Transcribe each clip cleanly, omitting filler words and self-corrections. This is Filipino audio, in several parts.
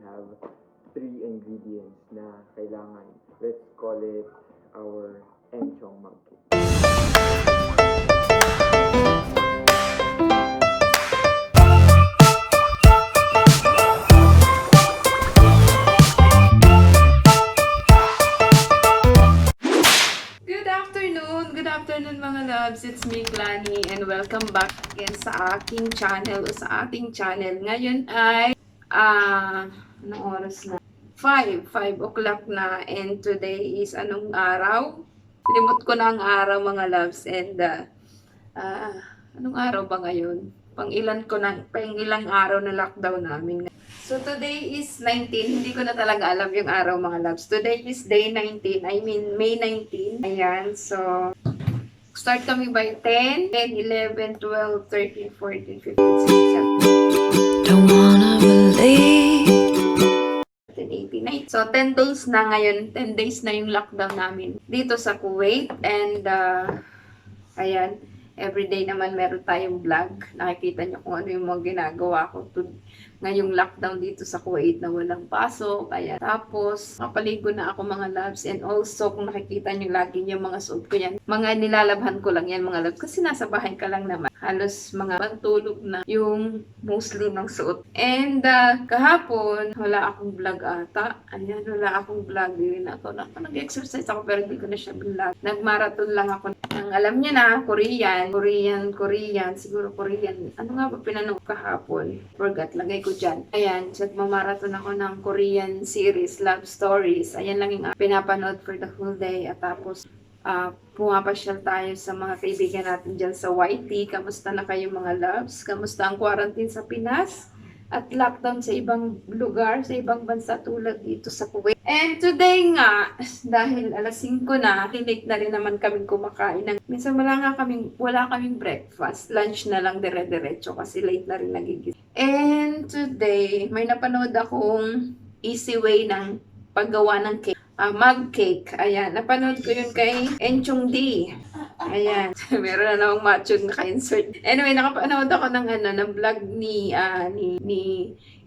have three ingredients na kailangan. Let's call it our enchong mug cake. Good afternoon mga loves, it's me Clani and welcome back again sa aking channel o sa ating channel. Ngayon ay anong oras na? 5 o'clock na and today is anong araw? Limot ko na ang araw mga loves and anong araw ba ngayon? Pang ilang araw na lockdown namin. So today is 19, hindi ko na talaga alam yung araw mga loves. Today is day 19, I mean May 19. Ayan, so start kami by 10, 11, 12, 13, 14, 15, 16, 17. Don't wanna believe. 18, 19. So 10 days na ngayon, 10 days na yung lockdown namin dito sa Kuwait and ayan, everyday naman meron tayong vlog. Nakikita nyo kung ano yung mga ginagawa ko ngayong lockdown dito sa Kuwait na walang pasok. Ayan. Tapos, kapaligo na ako mga loves. And also, kung nakikita nyo lagi yung mga suot ko yan, mga nilalabhan ko lang yan mga loves. Kasi nasa bahay ka lang naman. Halos mga pantulog na yung mostly ng suot. And kahapon, wala akong vlog ata. Ayan, wala akong vlog din ako. Nag-exercise ako pero hindi ko na siya vlog. Nag-marathon lang ako. Ang alam niya na, Korean. Siguro Korean. Ano nga ba pinanood kahapon? Forgot. Lagay ko dyan. Ayan, so nagmamarathon ako ng Korean series, love stories. Ayan lang yung pinapanood for the whole day. At tapos, pumapasyal tayo sa mga kaibigan natin dyan sa YT. Kamusta na kayo mga loves? Kamusta ang quarantine sa Pinas? At lockdown sa ibang lugar, sa ibang bansa tulad dito sa Kuwait. And today nga, dahil alas 5 na, late na rin naman kaming kumakain. Minsan wala kaming breakfast. Lunch na lang dire-diretso kasi late na rin nagigising. And today, may napanood akong easy way ng paggawa ng cake. Mug cake. Ayan, napanood ko yun kay Enchong Dee. Ayan, meron na namang macho naka-insert. Anyway, nakapanood ako ng vlog ni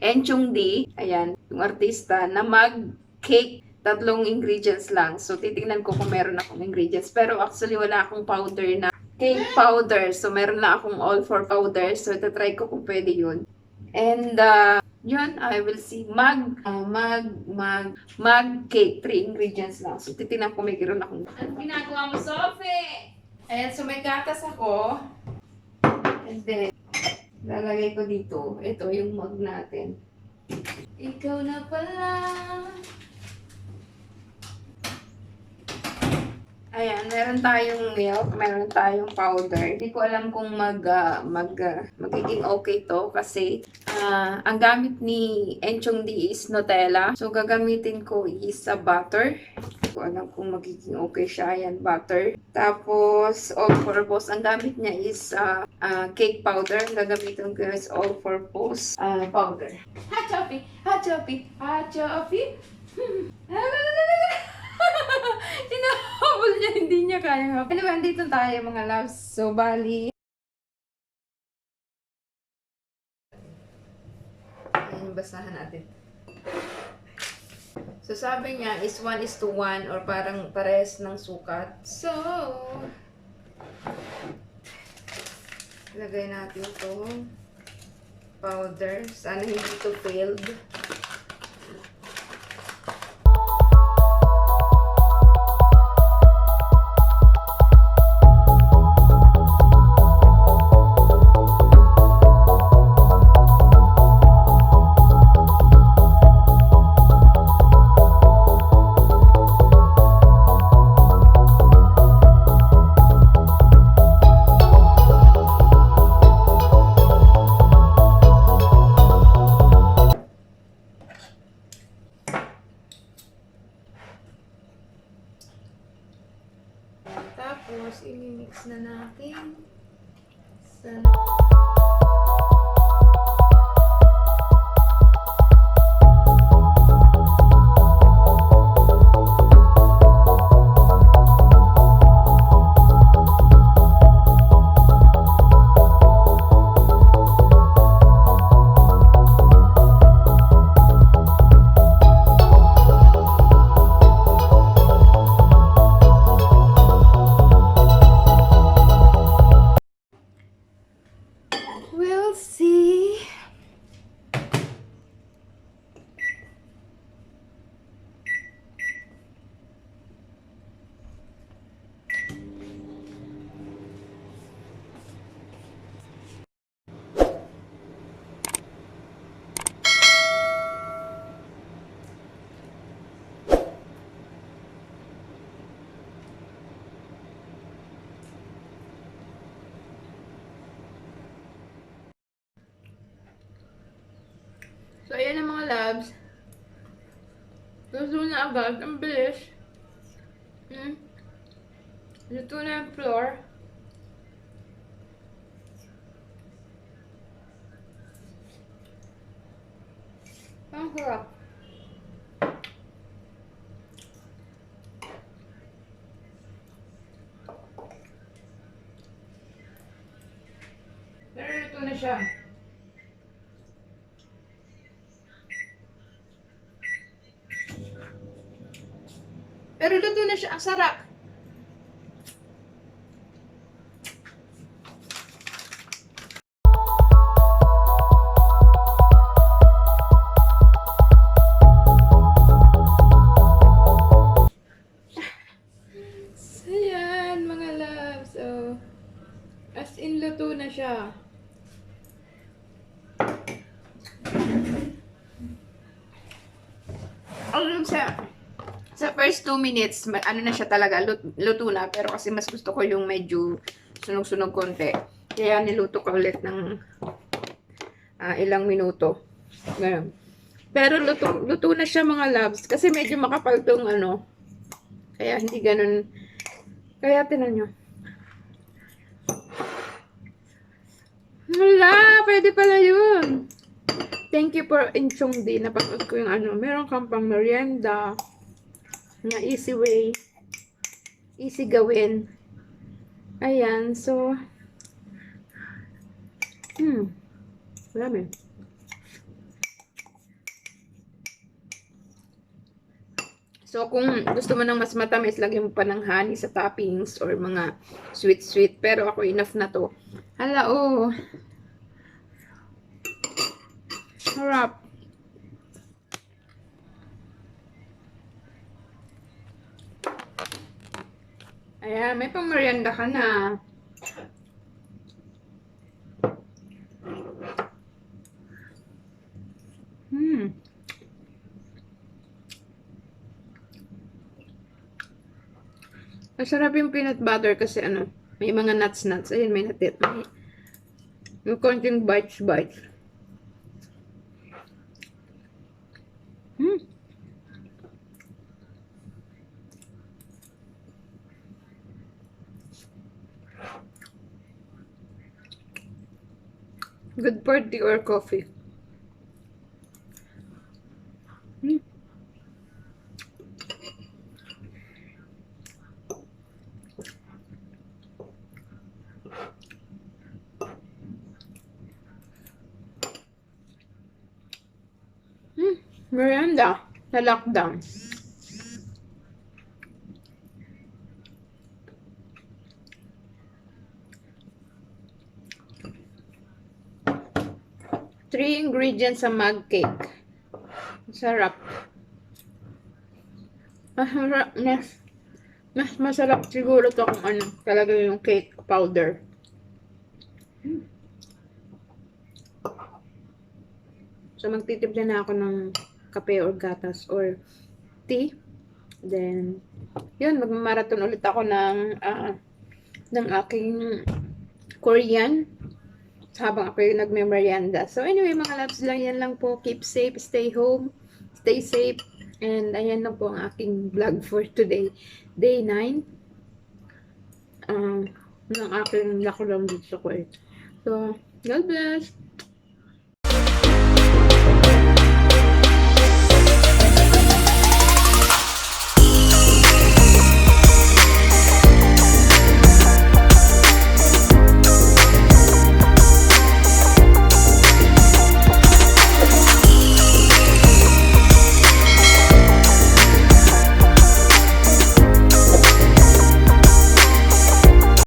Enchong Dee. Ayan, yung artista na mug cake. 3 ingredients lang. So, titingnan ko kung meron akong ingredients. Pero actually, wala akong powder na cake powder. So, meron lang akong all for powder. So, try ko kung pwede yun. And, yun, I will see mug cake. 3 ingredients lang. So, titingnan ko may meron akong. Ano ginagawa mo, Sophie? Ayan, so may gatas ako. And then, lalagay ko dito. Ito yung mug natin. Ikaw na pala. Ayan, meron tayong milk, meron tayong powder. Hindi ko alam kung magiging okay to kasi ang gamit ni Enchong Dee is Nutella. So, gagamitin ko is butter. Hindi ko alam kung magiging okay siya. Ayan, butter. Tapos, all-purpose. Ang gamit niya is cake powder. Gagamitin ko is all-purpose powder. Hot choppy! Hot choppy! Hot choppy! Hinahabol niya, hindi niya kaya. Anyway, andito tayo mga loves. So, bali. Ayan yung basahan natin. So, sabi niya is 1:1 or parang pares ng sukat. So, lagay natin itong powder. Sana hindi ito failed. Tapos, i-mix na natin. So, ayan ang mga loves. Luto na agad. Ang bilis. Luto na yung flour. Ang sarap. Pero luto na siya. Pero luto na siya. Ang sarap. So, yan, mga loves. So, as in, luto na siya. Ano siya? Sa first 2 minutes, ano na siya talaga, luto na. Pero kasi mas gusto ko yung medyo sunog-sunog konti. Kaya niluto ko ulit ng ilang minuto. Ganun. Pero luto na siya mga loves. Kasi medyo makapal tong ano. Kaya hindi ganun. Kaya tinan nyo. Wala! Pwede pala yun. Thank you for Enchong Dee. Napanood ko yung ano. Meron kang pang meryenda. Na easy way. Easy gawin. Ayan. So. Marami. So, kung gusto mo ng mas matamis, lagyan mo pa ng honey sa toppings or mga sweet-sweet. Pero ako, enough na to. Hala, oh. Harap. Ayan, may pang merienda ka na. Masarap yung peanut butter kasi ano, may mga nuts. Ayun, may natit. May konting bites. Good for tea or coffee. Meryenda na lockdown. Three ingredients sa mug cake. Sarap. Mas masarap siguro to kung ano, talaga yung cake powder. So, magtitimpla na ako ng kape or gatas or tea. Then, yun, magmamarathon ulit ako ng aking Korean habang ako yung nagme-merienda. So, anyway, mga loves lang, yan lang po. Keep safe, stay home, stay safe. And, ayan na po ang aking vlog for today. Day 9 ng aking lakulang dito sa Kuwait. So, God bless!